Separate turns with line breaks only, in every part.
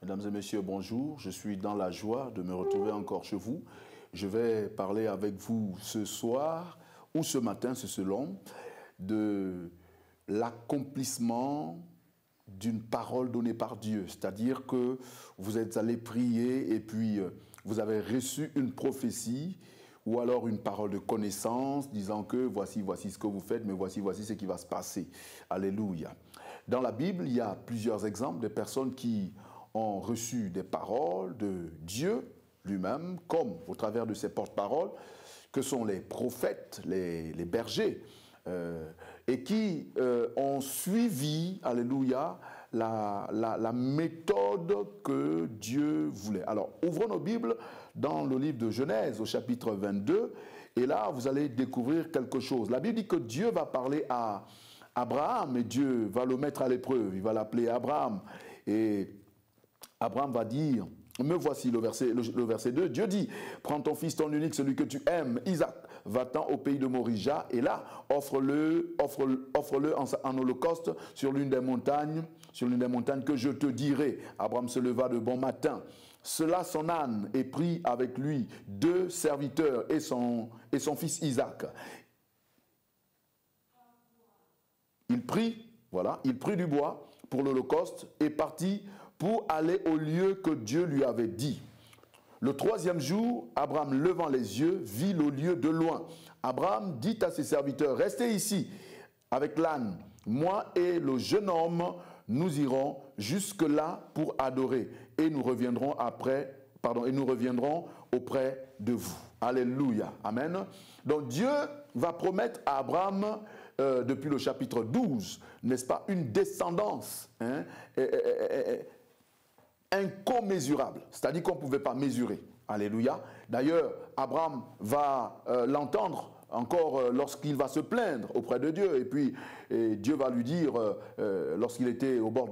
Mesdames et messieurs, bonjour. Je suis dans la joie de me retrouver encore chez vous. Je vais parler avec vous ce soir ou ce matin, c'est selon, de l'accomplissement d'une parole donnée par Dieu. C'est-à-dire que vous êtes allé prier et puis vous avez reçu une prophétie ou alors une parole de connaissance disant que voici ce que vous faites, mais voici ce qui va se passer. Alléluia. Dans la Bible, il y a plusieurs exemples de personnes qui ont reçu des paroles de Dieu lui-même, comme au travers de ses porte-paroles, que sont les prophètes, les bergers, et qui ont suivi, alléluia, la méthode que Dieu voulait. Alors, ouvrons nos Bibles dans le livre de Genèse, au chapitre 22, et là, vous allez découvrir quelque chose. La Bible dit que Dieu va parler à Abraham, et Dieu va le mettre à l'épreuve, il va l'appeler Abraham, et Abraham va dire, me voici le verset 2, Dieu dit, prends ton fils, ton unique, celui que tu aimes, Isaac, va-t'en au pays de Morija, et là, offre-le en holocauste sur l'une des montagnes que je te dirai. Abraham se leva de bon matin. Cela, son âne, et prit avec lui 2 serviteurs et son fils Isaac. Il prit du bois pour l'holocauste et partit pour aller au lieu que Dieu lui avait dit. Le 3e jour, Abraham, levant les yeux, vit le lieu de loin. Abraham dit à ses serviteurs, restez ici avec l'âne. Moi et le jeune homme, nous irons jusque-là pour adorer. Et nous reviendrons auprès de vous. Alléluia. Amen. Donc Dieu va promettre à Abraham, depuis le chapitre 12, n'est-ce pas, une descendance incommensurable, c'est-à-dire qu'on ne pouvait pas mesurer. Alléluia. D'ailleurs, Abraham va l'entendre encore lorsqu'il va se plaindre auprès de Dieu. Et puis, Dieu va lui dire, lorsqu'il était au bord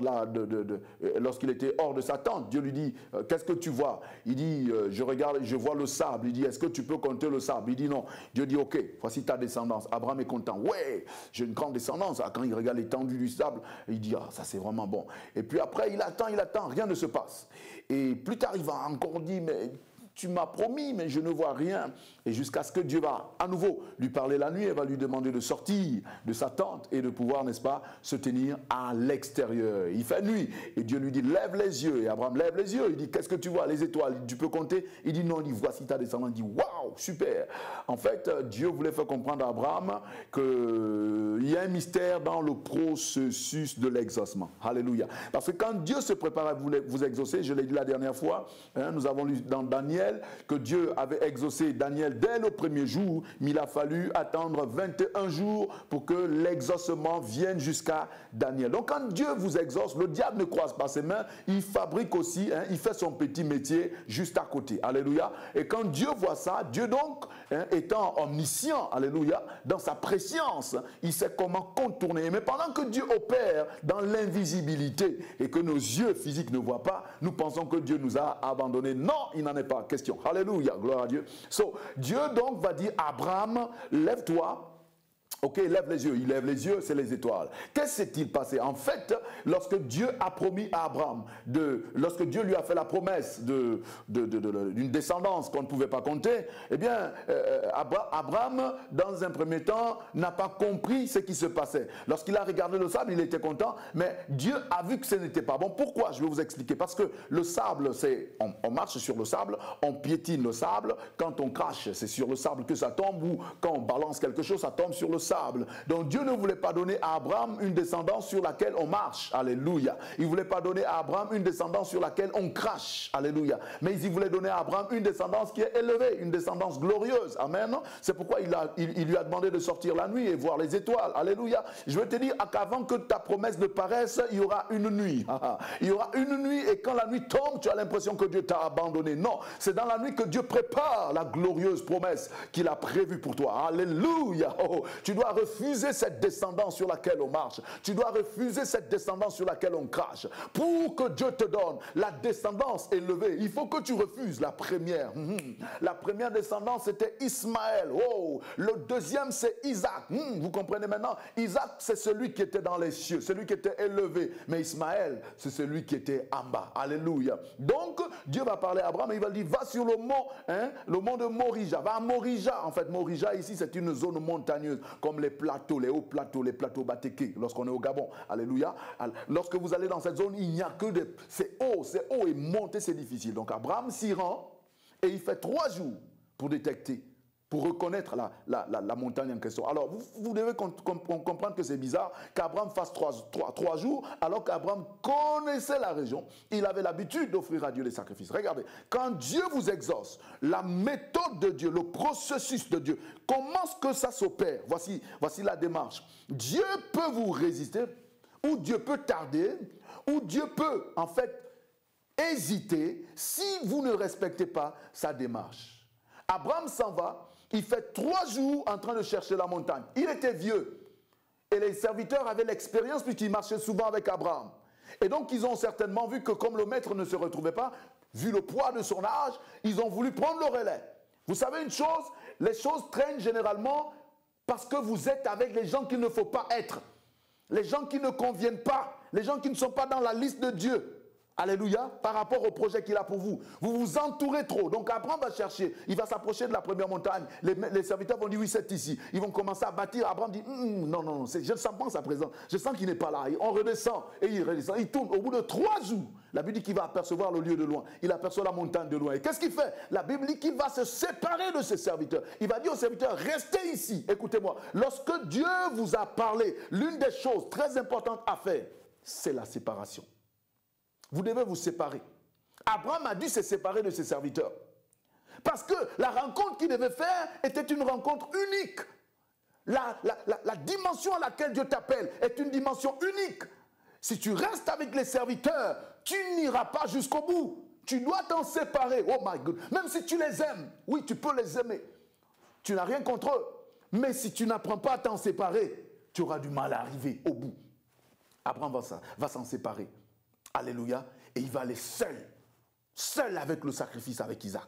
lorsqu'il était hors de sa tente, Dieu lui dit, qu'est-ce que tu vois? Il dit, je regarde, je vois le sable. Il dit, est-ce que tu peux compter le sable? Il dit non. Dieu dit, ok, voici ta descendance. Abraham est content. Ouais, j'ai une grande descendance. Quand il regarde l'étendue du sable, il dit, ah, ça c'est vraiment bon. Et puis après, il attend, rien ne se passe. Et plus tard, il va encore dire, mais tu m'as promis, mais je ne vois rien. Et jusqu'à ce que Dieu va à nouveau lui parler la nuit et va lui demander de sortir de sa tente et de pouvoir, n'est-ce pas, se tenir à l'extérieur. Il fait nuit et Dieu lui dit, lève les yeux. Et Abraham lève les yeux. Il dit, qu'est-ce que tu vois? Les étoiles. Tu peux compter? Il dit, non. Il dit, voici ta descendance. Il dit, waouh, super. En fait, Dieu voulait faire comprendre à Abraham qu'il y a un mystère dans le processus de l'exaucement. Alléluia. Parce que quand Dieu se prépare à vous exaucer, je l'ai dit la dernière fois, nous avons lu dans Daniel, que Dieu avait exaucé Daniel dès le premier jour, mais il a fallu attendre 21 jours pour que l'exaucement vienne jusqu'à Daniel. Donc quand Dieu vous exauce, le diable ne croise pas ses mains, il fabrique aussi, il fait son petit métier juste à côté. Alléluia. Et quand Dieu voit ça, Dieu donc, étant omniscient, alléluia, dans sa préscience, il sait comment contourner. Mais pendant que Dieu opère dans l'invisibilité et que nos yeux physiques ne voient pas, nous pensons que Dieu nous a abandonnés. Non, il n'en est pas question. Alléluia, gloire à Dieu. Dieu donc va dire, Abraham, lève-toi. Ok, lève les yeux. Il lève les yeux, c'est les étoiles. Qu'est-ce qui s'est-il passé? En fait, lorsque Dieu a promis à Abraham, lorsque Dieu lui a fait la promesse d'une descendance qu'on ne pouvait pas compter, eh bien, Abraham, dans un premier temps, n'a pas compris ce qui se passait. Lorsqu'il a regardé le sable, il était content, mais Dieu a vu que ce n'était pas bon. Pourquoi? Je vais vous expliquer. Parce que le sable, on marche sur le sable, on piétine le sable. Quand on crache, c'est sur le sable que ça tombe, ou quand on balance quelque chose, ça tombe sur le sable. Donc Dieu ne voulait pas donner à Abraham une descendance sur laquelle on marche. Alléluia. Il ne voulait pas donner à Abraham une descendance sur laquelle on crache. Alléluia. Mais il voulait donner à Abraham une descendance qui est élevée, une descendance glorieuse. Amen. C'est pourquoi il lui a demandé de sortir la nuit et voir les étoiles. Alléluia. Je veux te dire qu'avant que ta promesse ne paraisse, il y aura une nuit. Il y aura une nuit et quand la nuit tombe, tu as l'impression que Dieu t'a abandonné. Non, c'est dans la nuit que Dieu prépare la glorieuse promesse qu'il a prévue pour toi. Alléluia. Oh, tu Tu dois refuser cette descendance sur laquelle on marche. Tu dois refuser cette descendance sur laquelle on crache. Pour que Dieu te donne la descendance élevée, il faut que tu refuses la première. La première descendance, c'était Ismaël. Oh, le deuxième, c'est Isaac. Vous comprenez maintenant? Isaac, c'est celui qui était dans les cieux, celui qui était élevé. Mais Ismaël, c'est celui qui était en bas. Alléluia. Donc, Dieu va parler à Abraham et il va dire, va sur le mont de Morija. Va à Morija. En fait, Morija, ici, c'est une zone montagneuse, comme les plateaux, les hauts plateaux, les plateaux Batéké, lorsqu'on est au Gabon. Alléluia. Lorsque vous allez dans cette zone, il n'y a que des... C'est haut et monter, c'est difficile. Donc, Abraham s'y rend et il fait 3 jours pour détecter, pour reconnaître la montagne en question. Alors, vous devez comprendre que c'est bizarre qu'Abraham fasse 3 jours, alors qu'Abraham connaissait la région. Il avait l'habitude d'offrir à Dieu les sacrifices. Regardez, quand Dieu vous exauce, la méthode de Dieu, le processus de Dieu, comment est-ce que ça s'opère? Voici la démarche. Dieu peut vous résister, ou Dieu peut tarder, ou Dieu peut, en fait, hésiter si vous ne respectez pas sa démarche. Abraham s'en va. Il fait 3 jours en train de chercher la montagne. Il était vieux. Et les serviteurs avaient l'expérience puisqu'ils marchaient souvent avec Abraham. Et donc, ils ont certainement vu que comme le maître ne se retrouvait pas, vu le poids de son âge, ils ont voulu prendre le relais. Vous savez une chose, les choses traînent généralement parce que vous êtes avec les gens qu'il ne faut pas être. Les gens qui ne conviennent pas, les gens qui ne sont pas dans la liste de Dieu. Alléluia, par rapport au projet qu'il a pour vous. Vous vous entourez trop. Donc Abraham va chercher, il va s'approcher de la première montagne. Les serviteurs vont dire oui, c'est ici. Ils vont commencer à bâtir. Abraham dit non, je ne sens pas sa présence. Je sens qu'il n'est pas là. On redescend et il redescend. Il tourne. Au bout de 3 jours, la Bible dit qu'il va apercevoir le lieu de loin. Il aperçoit la montagne de loin. Et qu'est-ce qu'il fait? La Bible dit qu'il va se séparer de ses serviteurs. Il va dire aux serviteurs, restez ici. Écoutez-moi, lorsque Dieu vous a parlé, l'une des choses très importantes à faire, c'est la séparation. Vous devez vous séparer. Abraham a dû se séparer de ses serviteurs. Parce que la rencontre qu'il devait faire était une rencontre unique. La dimension à laquelle Dieu t'appelle est une dimension unique. Si tu restes avec les serviteurs, tu n'iras pas jusqu'au bout. Tu dois t'en séparer. Oh my God. Même si tu les aimes, oui, tu peux les aimer. Tu n'as rien contre eux. Mais si tu n'apprends pas à t'en séparer, tu auras du mal à arriver au bout. Abraham va s'en séparer. Alléluia. Et il va aller seul avec le sacrifice avec Isaac.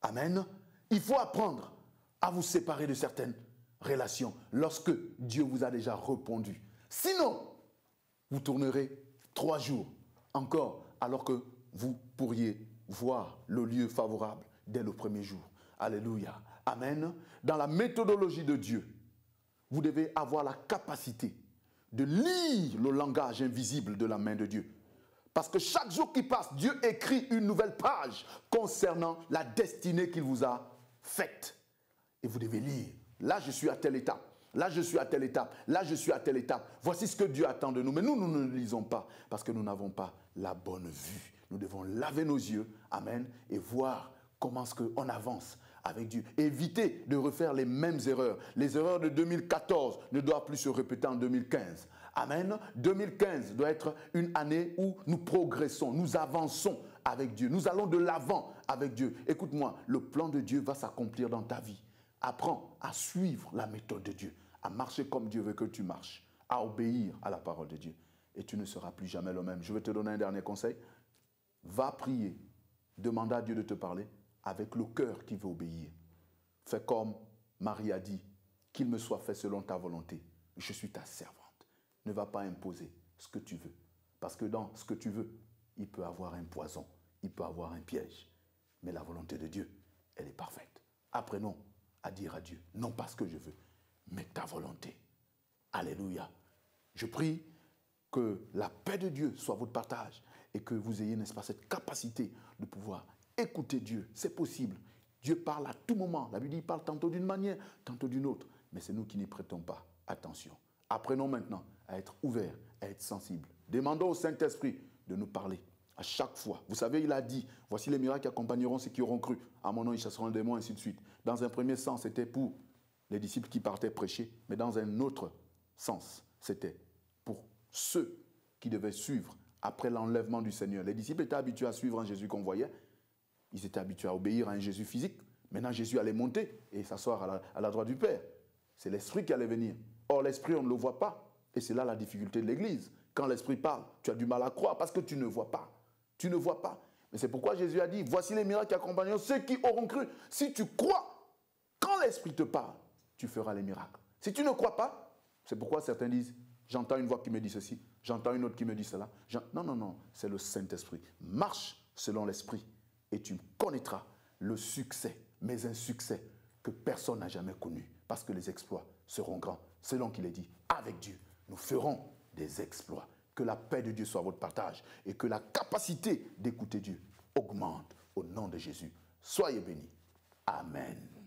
Amen. Il faut apprendre à vous séparer de certaines relations lorsque Dieu vous a déjà répondu. Sinon, vous tournerez 3 jours encore alors que vous pourriez voir le lieu favorable dès le premier jour. Alléluia. Amen. Dans la méthodologie de Dieu, vous devez avoir la capacité de lire le langage invisible de la main de Dieu. Parce que chaque jour qui passe, Dieu écrit une nouvelle page concernant la destinée qu'il vous a faite. Et vous devez lire. Là, je suis à telle étape. Là, je suis à telle étape. Là, je suis à telle étape. Voici ce que Dieu attend de nous. Mais nous ne lisons pas parce que nous n'avons pas la bonne vue. Nous devons laver nos yeux. Amen. Et voir comment est-ce qu'on avance avec Dieu. Éviter de refaire les mêmes erreurs. Les erreurs de 2014 ne doivent plus se répéter en 2015. Amen. 2015 doit être une année où nous progressons, nous avançons avec Dieu. Nous allons de l'avant avec Dieu. Écoute-moi, le plan de Dieu va s'accomplir dans ta vie. Apprends à suivre la méthode de Dieu, à marcher comme Dieu veut que tu marches, à obéir à la parole de Dieu. Et tu ne seras plus jamais le même. Je vais te donner un dernier conseil. Va prier. Demande à Dieu de te parler avec le cœur qui veut obéir. Fais comme Marie a dit, qu'il me soit fait selon ta volonté. Je suis ta servante. Ne va pas imposer ce que tu veux. Parce que dans ce que tu veux, il peut avoir un poison, il peut avoir un piège. Mais la volonté de Dieu, elle est parfaite. Apprenons à dire à Dieu, non pas ce que je veux, mais ta volonté. Alléluia. Je prie que la paix de Dieu soit votre partage et que vous ayez, n'est-ce pas, cette capacité de pouvoir écouter Dieu. C'est possible. Dieu parle à tout moment. La Bible dit, il parle tantôt d'une manière, tantôt d'une autre. Mais c'est nous qui n'y prêtons pas attention. Apprenons maintenant à être ouverts, à être sensibles. Demandons au Saint-Esprit de nous parler à chaque fois. Vous savez, il a dit, voici les miracles qui accompagneront ceux qui auront cru. À mon nom, ils chasseront les démons, ainsi de suite. Dans un premier sens, c'était pour les disciples qui partaient prêcher. Mais dans un autre sens, c'était pour ceux qui devaient suivre après l'enlèvement du Seigneur. Les disciples étaient habitués à suivre un Jésus qu'on voyait. Ils étaient habitués à obéir à un Jésus physique. Maintenant, Jésus allait monter et s'asseoir à la droite du Père. C'est l'Esprit qui allait venir. Or, l'Esprit, on ne le voit pas. Et c'est là la difficulté de l'Église. Quand l'Esprit parle, tu as du mal à croire parce que tu ne vois pas. Tu ne vois pas. Mais c'est pourquoi Jésus a dit, voici les miracles qui accompagneront ceux qui auront cru. Si tu crois, quand l'Esprit te parle, tu feras les miracles. Si tu ne crois pas, c'est pourquoi certains disent, j'entends une voix qui me dit ceci, j'entends une autre qui me dit cela. Non, non, non, c'est le Saint-Esprit. Marche selon l'Esprit et tu connaîtras le succès, mais un succès que personne n'a jamais connu, parce que les exploits seront grands. Selon qu'il est dit, avec Dieu, nous ferons des exploits. Que la paix de Dieu soit votre partage et que la capacité d'écouter Dieu augmente au nom de Jésus. Soyez bénis. Amen.